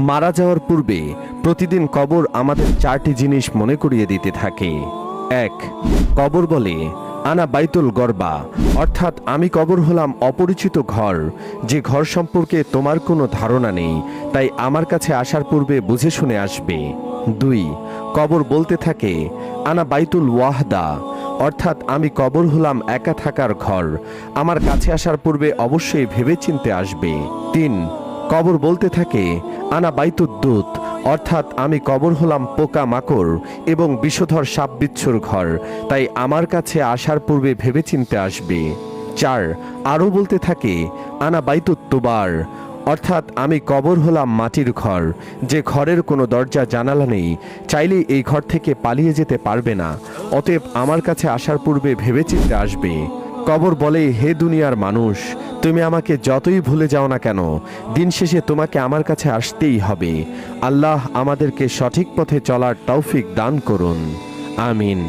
মারা যাওয়ার পূর্বে প্রতিদিন কবর আমাদের 4টি জিনিস মনে করিয়ে দিতে থাকে। 1. কবর বলে আনা বাইতুল গরবা, অর্থাৎ আমি কবর হলাম অপরিচিত ঘর, যে ঘর সম্পর্কে তোমার কোনো ধারণা নেই, তাই আমার কাছে আসার পূর্বে বুঝে শুনে আসবে। 2. কবর বলতে থাকে আনা বাইতুল ওয়াহদা, অর্থাৎ আমি কবর হলাম একা থাকার ঘর, আমার কাছে আসার পূর্বে অবশ্যই ভেবেচিন্তে আসবে। 3. কবর বলতে থাকে আনা বাইতুদ্দুত, অর্থাৎ আমি কবর হলাম পোকা মাকড় এবং বিষধর সাপ বিচ্ছুর ঘর, তাই আমার কাছে আসার পূর্বে ভেবেচিন্তে আসবে। 4. আরও বলতে থাকে আনা বাইতুত্তুবার, অর্থাৎ আমি কবর হলাম মাটির ঘর, যে ঘরের কোনো দরজা জানালা নেই, চাইলেই এই ঘর থেকে পালিয়ে যেতে পারবে না, অতএব আমার কাছে আসার পূর্বে ভেবেচিন্তে আসবে। কবর বলে, হে দুনিয়ার মানুষ, তুমি আমাকে যতই ভুলে যাও না কেন, দিন শেষে তোমাকে আমার কাছে আসতেই হবে। আল্লাহ আমাদেরকে সঠিক পথে চলার তৌফিক দান করুন। আমিন।